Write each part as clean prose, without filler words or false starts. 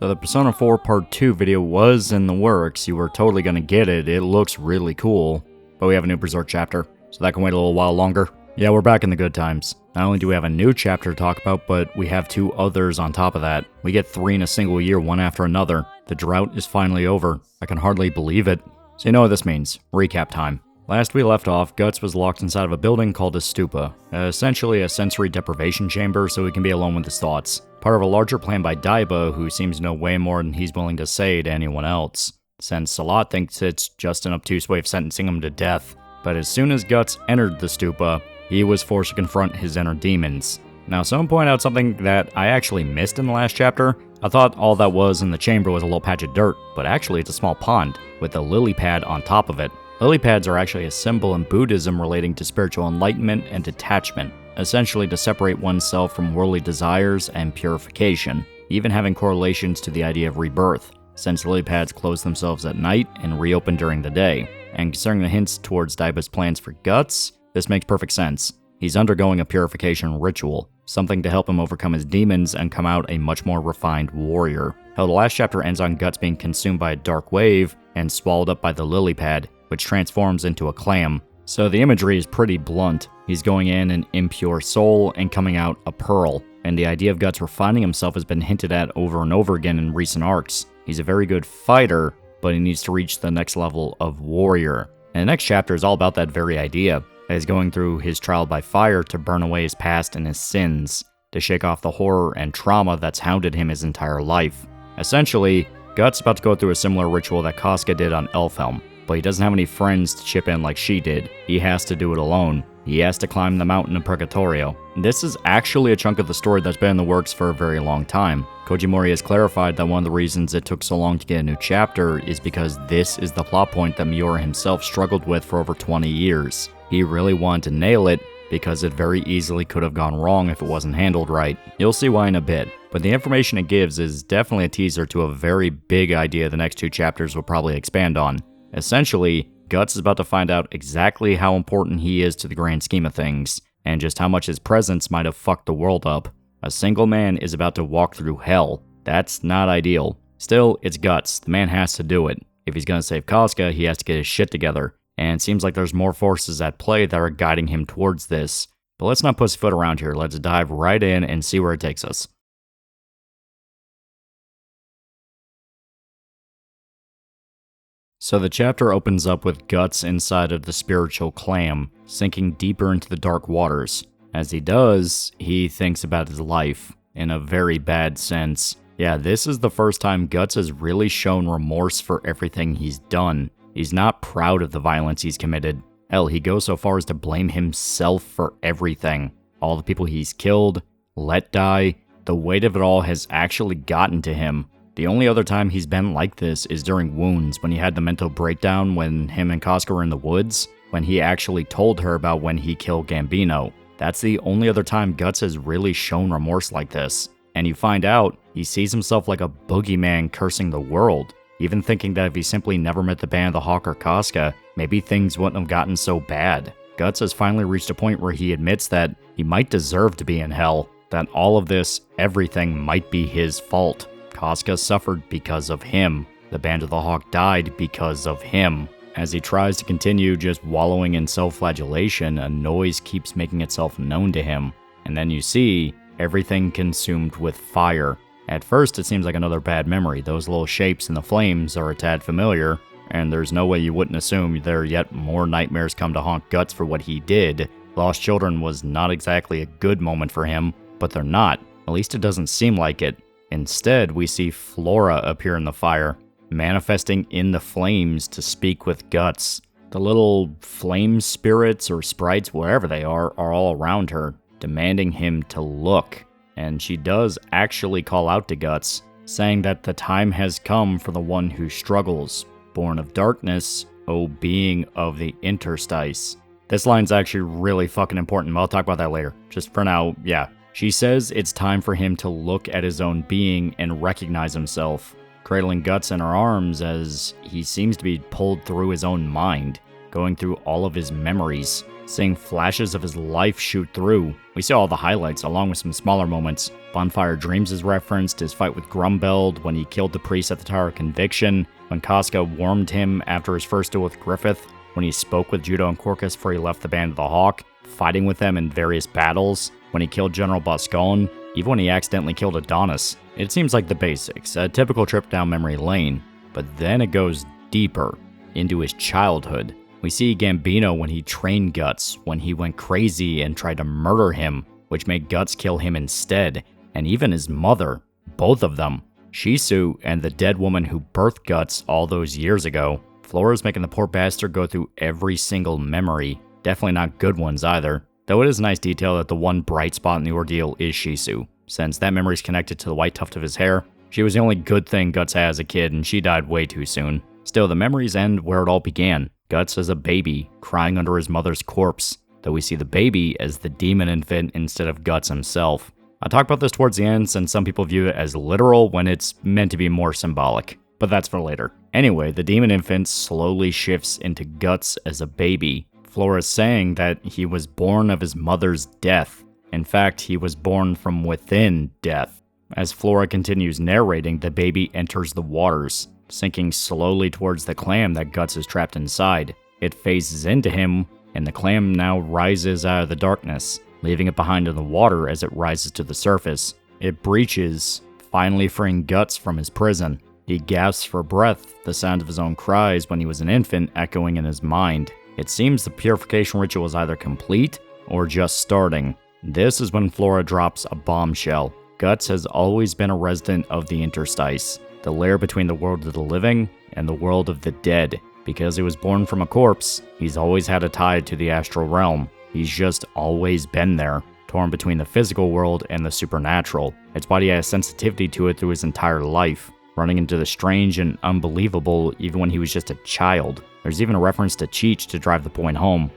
So the Persona 4 Part 2 video was in the works, you were totally gonna get it, it looks really cool. But we have a new Berserk chapter, so that can wait a little while longer. Yeah, we're back in the good times. Not only do we have a new chapter to talk about, but we have 2 others on top of that. We get 3 in a single year, one after another. The drought is finally over. I can hardly believe it. So you know what this means. Recap time. Last we left off, Guts was locked inside of a building called a stupa, essentially a sensory deprivation chamber so he can be alone with his thoughts. Part of a larger plan by Daiba, who seems to know way more than he's willing to say to anyone else, since Salat thinks it's just an obtuse way of sentencing him to death. But as soon as Guts entered the stupa, he was forced to confront his inner demons. Now, someone pointed out something that I actually missed in the last chapter. I thought all that was in the chamber was a little patch of dirt, but actually it's a small pond with a lily pad on top of it. Lily pads are actually a symbol in Buddhism relating to spiritual enlightenment and detachment, essentially to separate oneself from worldly desires and purification, even having correlations to the idea of rebirth, since lily pads close themselves at night and reopen during the day. And concerning the hints towards Daiba's plans for Guts, this makes perfect sense. He's undergoing a purification ritual, something to help him overcome his demons and come out a much more refined warrior. Hell, the last chapter ends on Guts being consumed by a dark wave and swallowed up by the lily pad, which transforms into a clam. So the imagery is pretty blunt. He's going in an impure soul and coming out a pearl. And the idea of Guts refining himself has been hinted at over and over again in recent arcs. He's a very good fighter, but he needs to reach the next level of warrior. And the next chapter is all about that very idea. He's going through his trial by fire to burn away his past and his sins, to shake off the horror and trauma that's hounded him his entire life. Essentially, Guts is about to go through a similar ritual that Casca did on Elfhelm, but he doesn't have any friends to chip in like she did. He has to do it alone. He has to climb the mountain of Purgatorio. This is actually a chunk of the story that's been in the works for a very long time. Koji Mori has clarified that one of the reasons it took so long to get a new chapter is because this is the plot point that Miura himself struggled with for over 20 years. He really wanted to nail it because it very easily could have gone wrong if it wasn't handled right. You'll see why in a bit, but the information it gives is definitely a teaser to a very big idea the next 2 chapters will probably expand on. Essentially, Guts is about to find out exactly how important he is to the grand scheme of things, and just how much his presence might have fucked the world up. A single man is about to walk through hell. That's not ideal. Still, it's Guts. The man has to do it. If he's gonna save Casca, he has to get his shit together. And it seems like there's more forces at play that are guiding him towards this. But let's not pussyfoot around here. Let's dive right in and see where it takes us. So the chapter opens up with Guts inside of the spiritual clam, sinking deeper into the dark waters. As he does, he thinks about his life, in a very bad sense. Yeah, this is the first time Guts has really shown remorse for everything he's done. He's not proud of the violence he's committed. Hell, he goes so far as to blame himself for everything. All the people he's killed, let die, the weight of it all has actually gotten to him. The only other time he's been like this is during Wounds, when he had the mental breakdown when him and Casca were in the woods, when he actually told her about when he killed Gambino. That's the only other time Guts has really shown remorse like this. And you find out, he sees himself like a boogeyman cursing the world, even thinking that if he simply never met the Band of the Hawk or Casca, maybe things wouldn't have gotten so bad. Guts has finally reached a point where he admits that he might deserve to be in hell, that all of this, everything might be his fault. Casca suffered because of him. The Band of the Hawk died because of him. As he tries to continue just wallowing in self-flagellation, a noise keeps making itself known to him. And then you see everything consumed with fire. At first, it seems like another bad memory. Those little shapes in the flames are a tad familiar, and there's no way you wouldn't assume there are yet more nightmares come to haunt Guts for what he did. Lost Children was not exactly a good moment for him, but they're not. At least it doesn't seem like it. Instead, we see Flora appear in the fire, manifesting in the flames to speak with Guts. The little flame spirits or sprites, wherever they are all around her, demanding him to look. And she does actually call out to Guts, saying that the time has come for the one who struggles. Born of darkness, O being of the interstice. This line's actually really fucking important, but I'll talk about that later. Just for now, yeah. She says it's time for him to look at his own being and recognize himself, cradling Guts in her arms as he seems to be pulled through his own mind. going through all of his memories, seeing flashes of his life shoot through. We see all the highlights along with some smaller moments. Bonfire Dreams is referenced, his fight with Grumbeld, when he killed the priest at the Tower of Conviction, when Casca warmed him after his first duel with Griffith, when he spoke with Judo and Corcus before he left the Band of the Hawk, fighting with them in various battles, when he killed General Boscawen, even when he accidentally killed Adonis. It seems like the basics, a typical trip down memory lane, but then it goes deeper, into his childhood. We see Gambino when he trained Guts, when he went crazy and tried to murder him, which made Guts kill him instead, and even his mother, both of them, Shisu and the dead woman who birthed Guts all those years ago. Flora's making the poor bastard go through every single memory, definitely not good ones either. Though it is a nice detail that the one bright spot in the ordeal is Shisu, since that memory is connected to the white tuft of his hair. She was the only good thing Guts had as a kid, and she died way too soon. Still, the memories end where it all began. Guts as a baby, crying under his mother's corpse, though we see the baby as the demon infant instead of Guts himself. I'll talk about this towards the end, since some people view it as literal when it's meant to be more symbolic, but that's for later. Anyway, the demon infant slowly shifts into Guts as a baby. Flora's saying that he was born of his mother's death. In fact, he was born from within death. As Flora continues narrating, the baby enters the waters, sinking slowly towards the clam that Guts is trapped inside. It phases into him, and the clam now rises out of the darkness, leaving it behind in the water as it rises to the surface. It breaches, finally freeing Guts from his prison. He gasps for breath, the sound of his own cries when he was an infant echoing in his mind. It seems the purification ritual is either complete or just starting. This is when Flora drops a bombshell. Guts has always been a resident of the interstice, the layer between the world of the living and the world of the dead. Because he was born from a corpse, he's always had a tie to the astral realm. He's just always been there, torn between the physical world and the supernatural. It's why he has sensitivity to it through his entire life, running into the strange and unbelievable even when he was just a child. There's even a reference to Cheech to drive the point home.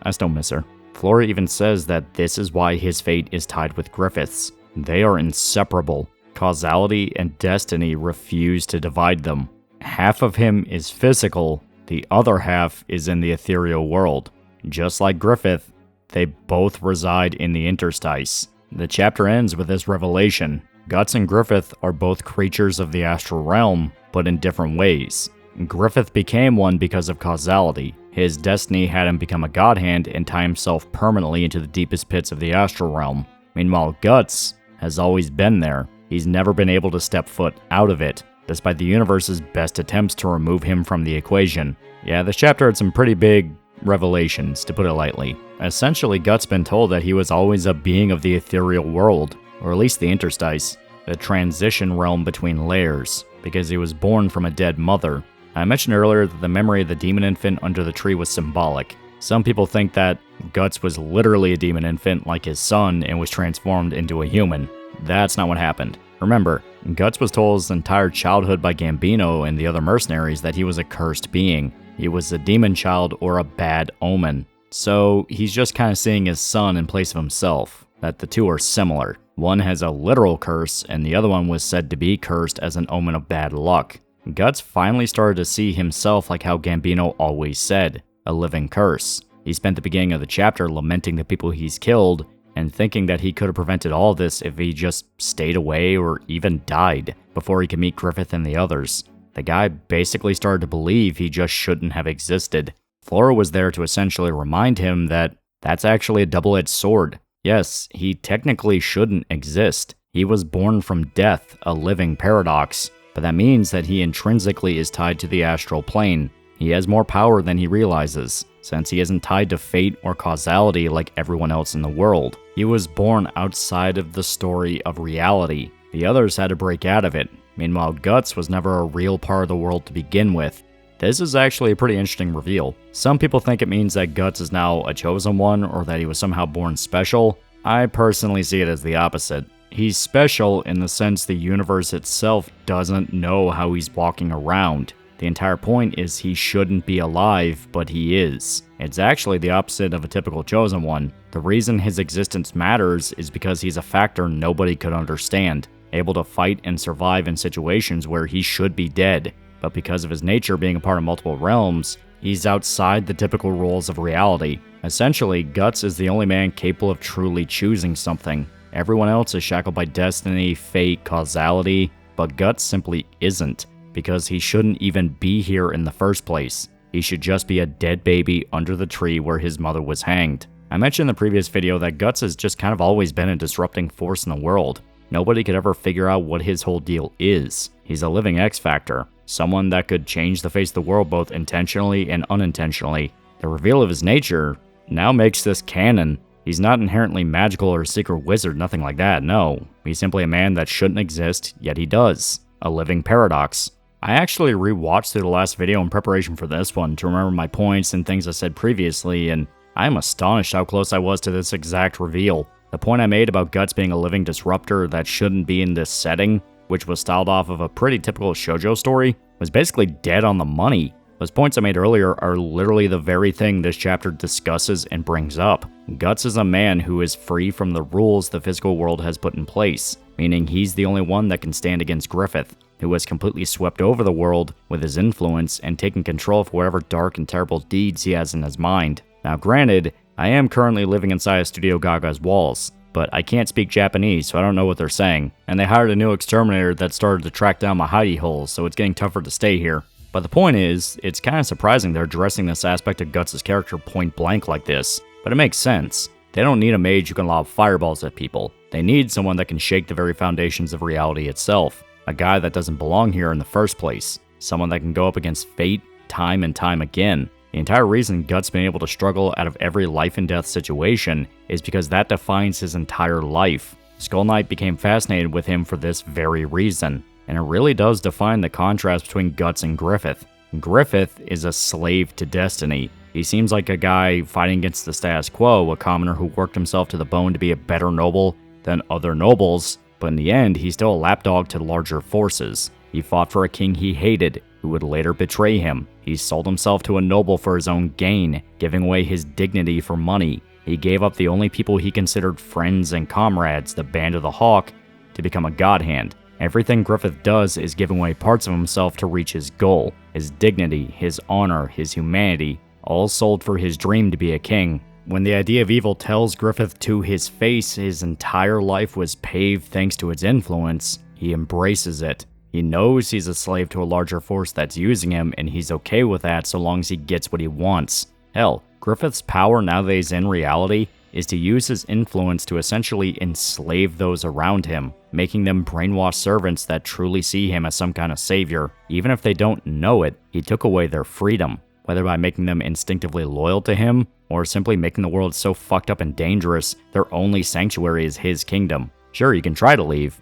I still miss her. Flora even says that this is why his fate is tied with Griffith's. They are inseparable. Causality and destiny refuse to divide them. Half of him is physical, the other half is in the ethereal world. Just like Griffith, they both reside in the interstice. The chapter ends with this revelation. Guts and Griffith are both creatures of the astral realm, but in different ways. Griffith became one because of causality. His destiny had him become a god hand and tie himself permanently into the deepest pits of the astral realm. Meanwhile, Guts has always been there. He's never been able to step foot out of it, despite the universe's best attempts to remove him from the equation. Yeah, this chapter had some pretty big revelations, to put it lightly. Essentially, Guts been told that he was always a being of the ethereal world, or at least the interstice, the transition realm between layers, because he was born from a dead mother. I mentioned earlier that the memory of the demon infant under the tree was symbolic. Some people think that Guts was literally a demon infant like his son and was transformed into a human. That's not what happened. Remember, Guts was told his entire childhood by Gambino and the other mercenaries that he was a cursed being. He was a demon child or a bad omen. So he's just kind of seeing his son in place of himself, that the two are similar. One has a literal curse, and the other one was said to be cursed as an omen of bad luck. Guts finally started to see himself like how Gambino always said, a living curse. He spent the beginning of the chapter lamenting the people he's killed, and thinking that he could have prevented all this if he just stayed away or even died before he could meet Griffith and the others. The guy basically started to believe he just shouldn't have existed. Flora was there to essentially remind him that that's actually a double-edged sword. Yes, he technically shouldn't exist. He was born from death, a living paradox, but that means that he intrinsically is tied to the astral plane. He has more power than he realizes, since he isn't tied to fate or causality like everyone else in the world. He was born outside of the story of reality. The others had to break out of it. Meanwhile, Guts was never a real part of the world to begin with. This is actually a pretty interesting reveal. Some people think it means that Guts is now a chosen one, or that he was somehow born special. I personally see it as the opposite. He's special in the sense the universe itself doesn't know how he's walking around. The entire point is he shouldn't be alive, but he is. It's actually the opposite of a typical chosen one. The reason his existence matters is because he's a factor nobody could understand, able to fight and survive in situations where he should be dead. But because of his nature being a part of multiple realms, He's outside the typical rules of reality. Essentially, Guts is the only man capable of truly choosing something. Everyone else is shackled by destiny, fate, causality, but Guts simply isn't, because he shouldn't even be here in the first place. He should just be a dead baby under the tree where his mother was hanged. I mentioned in the previous video that Guts has just kind of always been a disrupting force in the world. Nobody could ever figure out what his whole deal is. He's a living X-Factor, someone that could change the face of the world both intentionally and unintentionally. The reveal of his nature now makes this canon. He's not inherently magical or a secret wizard, nothing like that, no. He's simply a man that shouldn't exist, yet he does. A living paradox. I actually rewatched through the last video in preparation for this one to remember my points and things I said previously, and I am astonished how close I was to this exact reveal. The point I made about Guts being a living disruptor that shouldn't be in this setting, which was styled off of a pretty typical shoujo story, was basically dead on the money. Those points I made earlier are literally the very thing this chapter discusses and brings up. Guts is a man who is free from the rules the physical world has put in place, meaning he's the only one that can stand against Griffith, who has completely swept over the world with his influence and taken control of whatever dark and terrible deeds he has in his mind. Now granted, I am currently living inside of Studio Gaga's walls, but I can't speak Japanese, so I don't know what they're saying, and they hired a new exterminator that started to track down my hidey holes, so it's getting tougher to stay here. But the point is, it's kind of surprising they're addressing this aspect of Guts' character point blank like this, but it makes sense. They don't need a mage who can lob fireballs at people. They need someone that can shake the very foundations of reality itself. A guy that doesn't belong here in the first place. Someone that can go up against fate time and time again. The entire reason Guts been able to struggle out of every life and death situation is because that defines his entire life. Skull Knight became fascinated with him for this very reason, and it really does define the contrast between Guts and Griffith. Griffith is a slave to destiny. He seems like a guy fighting against the status quo, a commoner who worked himself to the bone to be a better noble than other nobles, but in the end, he's still a lapdog to the larger forces. He fought for a king he hated, who would later betray him. He sold himself to a noble for his own gain, giving away his dignity for money. He gave up the only people he considered friends and comrades, the Band of the Hawk, to become a god hand. Everything Griffith does is giving away parts of himself to reach his goal. His dignity, his honor, his humanity, all sold for his dream to be a king. When the idea of evil tells Griffith to his face his entire life was paved thanks to its influence, he embraces it. He knows he's a slave to a larger force that's using him, and he's okay with that so long as he gets what he wants. Hell, Griffith's power now that he's in reality is to use his influence to essentially enslave those around him, making them brainwashed servants that truly see him as some kind of savior. Even if they don't know it, he took away their freedom, whether by making them instinctively loyal to him, or simply making the world so fucked up and dangerous their only sanctuary is his kingdom. Sure, you can try to leave,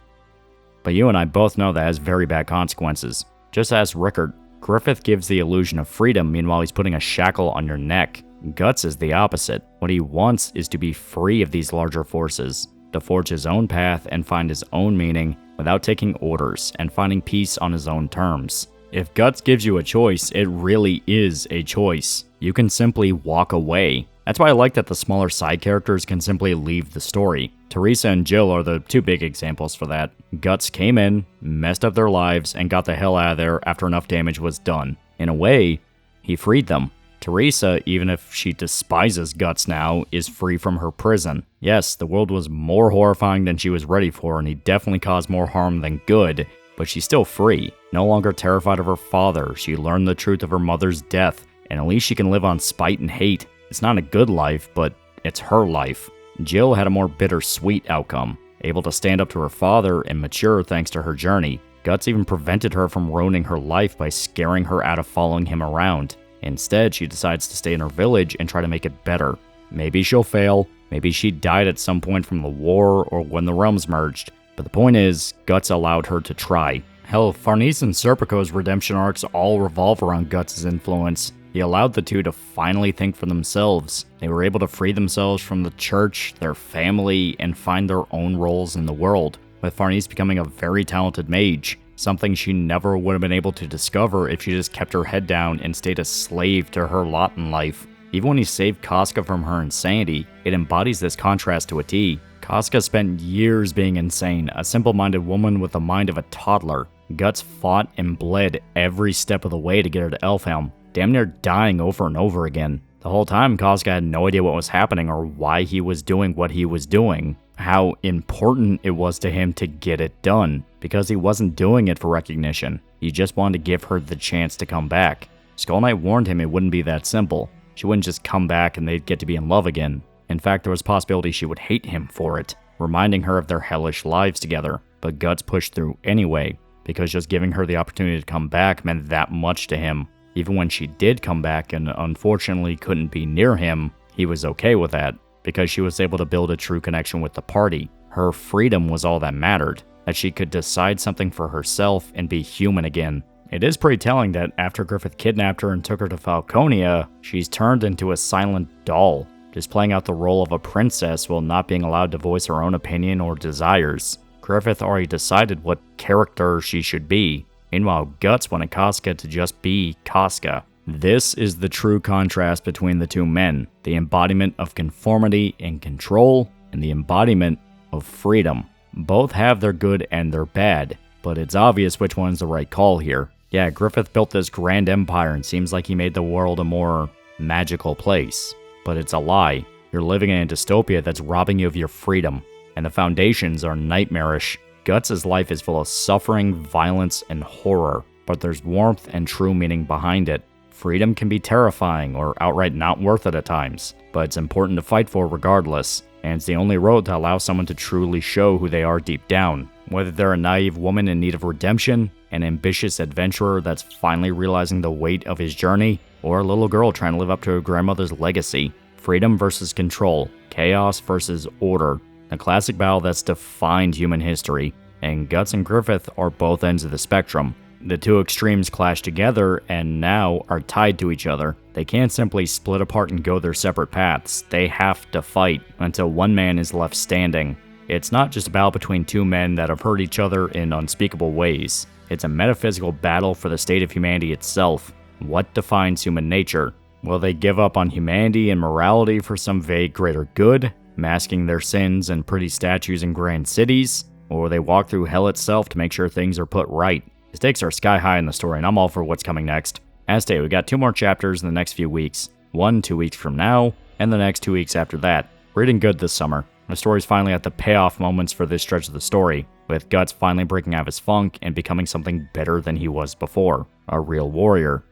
but you and I both know that has very bad consequences. Just ask Rickard. Griffith gives the illusion of freedom, meanwhile he's putting a shackle on your neck. Guts is the opposite. What he wants is to be free of these larger forces, to forge his own path and find his own meaning without taking orders and finding peace on his own terms. If Guts gives you a choice, it really is a choice. You can simply walk away. That's why I like that the smaller side characters can simply leave the story. Teresa and Jill are the two big examples for that. Guts came in, messed up their lives, and got the hell out of there after enough damage was done. In a way, he freed them. Teresa, even if she despises Guts now, is free from her prison. Yes, the world was more horrifying than she was ready for, and he definitely caused more harm than good, but she's still free. No longer terrified of her father, she learned the truth of her mother's death, and at least she can live on spite and hate. It's not a good life, but it's her life. Jill had a more bittersweet outcome, able to stand up to her father and mature thanks to her journey. Guts even prevented her from ruining her life by scaring her out of following him around. Instead, she decides to stay in her village and try to make it better. Maybe she'll fail, maybe she died at some point from the war or when the realms merged, but the point is, Guts allowed her to try. Hell, Farnese and Serpico's redemption arcs all revolve around Guts' influence. He allowed the two to finally think for themselves. They were able to free themselves from the church, their family, and find their own roles in the world, with Farnese becoming a very talented mage, something she never would have been able to discover if she just kept her head down and stayed a slave to her lot in life. Even when he saved Casca from her insanity, it embodies this contrast to a T. Casca spent years being insane, a simple-minded woman with the mind of a toddler. Guts fought and bled every step of the way to get her to Elfhelm. damn near dying over and over again. The whole time, Casca had no idea what was happening or why he was doing what he was doing, how important it was to him to get it done, because he wasn't doing it for recognition. He just wanted to give her the chance to come back. Skull Knight warned him it wouldn't be that simple. She wouldn't just come back and they'd get to be in love again. In fact, there was a possibility she would hate him for it, reminding her of their hellish lives together. But Guts pushed through anyway, because just giving her the opportunity to come back meant that much to him. Even when she did come back and unfortunately couldn't be near him, he was okay with that, because she was able to build a true connection with the party. Her freedom was all that mattered, that she could decide something for herself and be human again. It is pretty telling that after Griffith kidnapped her and took her to Falconia, she's turned into a silent doll, just playing out the role of a princess while not being allowed to voice her own opinion or desires. Griffith already decided what character she should be. Meanwhile, Guts wanted Casca to just be Casca. This is the true contrast between the two men, the embodiment of conformity and control, and the embodiment of freedom. Both have their good and their bad, but it's obvious which one's the right call here. Yeah, Griffith built this grand empire and seems like he made the world a more magical place. But it's a lie. You're living in a dystopia that's robbing you of your freedom, and the foundations are nightmarish. Guts' life is full of suffering, violence, and horror, but there's warmth and true meaning behind it. Freedom can be terrifying or outright not worth it at times, but it's important to fight for regardless, and it's the only road to allow someone to truly show who they are deep down. Whether they're a naive woman in need of redemption, an ambitious adventurer that's finally realizing the weight of his journey, or a little girl trying to live up to her grandmother's legacy. Freedom versus control, chaos versus order, a classic battle that's defined human history, and Guts and Griffith are both ends of the spectrum. The two extremes clash together and now are tied to each other. They can't simply split apart and go their separate paths. They have to fight until one man is left standing. It's not just a battle between two men that have hurt each other in unspeakable ways. It's a metaphysical battle for the state of humanity itself. What defines human nature? Will they give up on humanity and morality for some vague greater good, masking their sins in pretty statues in grand cities? Or will they walk through hell itself to make sure things are put right? The stakes are sky high in the story, and I'm all for what's coming next. As stated, we got 2 more chapters in the next few weeks. 1 2 weeks from now, and the next 2 weeks after that. Reading good this summer. The story's finally at the payoff moments for this stretch of the story, with Guts finally breaking out of his funk and becoming something better than he was before. A real warrior.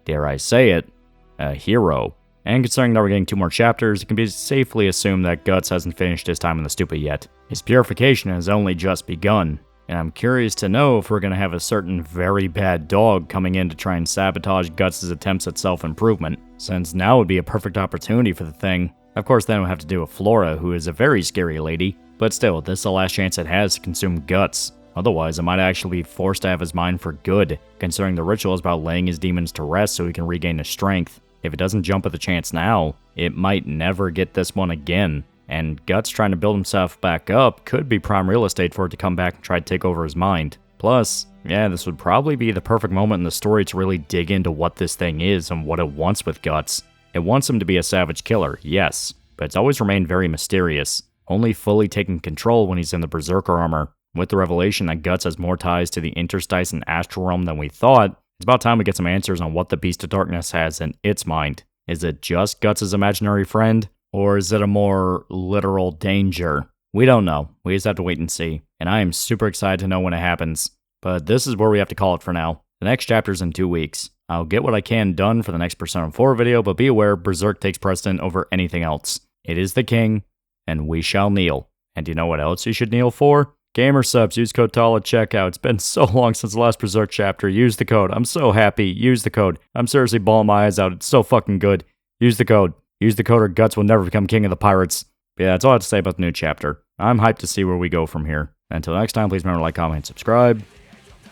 Dare I say it, a hero. And considering that we're getting 2 more chapters, it can be safely assumed that Guts hasn't finished his time in the stupa yet. His purification has only just begun, and I'm curious to know if we're going to have a certain very bad dog coming in to try and sabotage Guts' attempts at self-improvement, since now would be a perfect opportunity for the thing. Of course, then we'll have to do with Flora, who is a very scary lady, but still, this is the last chance it has to consume Guts. Otherwise, it might actually be forced to have his mind for good, considering the ritual is about laying his demons to rest so he can regain his strength. If it doesn't jump at the chance now, it might never get this one again, and Guts trying to build himself back up could be prime real estate for it to come back and try to take over his mind. Plus, yeah, this would probably be the perfect moment in the story to really dig into what this thing is and what it wants with Guts. It wants him to be a savage killer, yes, but it's always remained very mysterious, only fully taking control when he's in the Berserker armor. With the revelation that Guts has more ties to the interstice and astral realm than we thought, it's about time we get some answers on what the Beast of Darkness has in its mind. Is it just Guts' imaginary friend, or is it a more literal danger? We don't know. We just have to wait and see, and I am super excited to know when it happens. But this is where we have to call it for now. The next chapter's in 2 weeks. I'll get what I can done for the next Persona 4 video, but be aware Berserk takes precedent over anything else. It is the king, and we shall kneel. And do you know what else you should kneel for? Gamer subs, use code TAL at checkout. It's been so long since the last Berserk chapter. Use the code. I'm so happy. Use the code. I'm seriously bawling my eyes out. It's so fucking good. Use the code. Use the code or Guts will never become king of the pirates. But yeah, that's all I have to say about the new chapter. I'm hyped to see where we go from here. Until next time, please remember to like, comment, and subscribe.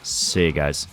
See you guys.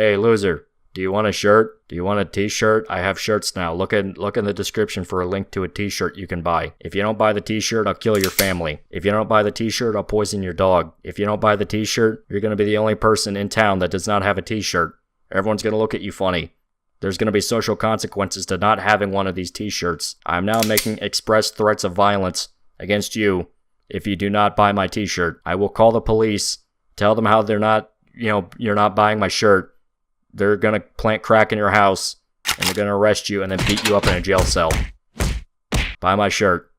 Hey, loser. Do you want a shirt? Do you want a t-shirt? I have shirts now. Look in the description for a link to a t-shirt you can buy. If you don't buy the t-shirt, I'll kill your family. If you don't buy the t-shirt, I'll poison your dog. If you don't buy the t-shirt, you're going to be the only person in town that does not have a t-shirt. Everyone's going to look at you funny. There's going to be social consequences to not having one of these t-shirts. I'm now making express threats of violence against you if you do not buy my t-shirt. I will call the police, tell them how you're not buying my shirt. They're going to plant crack in your house, and they're going to arrest you and then beat you up in a jail cell. Buy my shirt.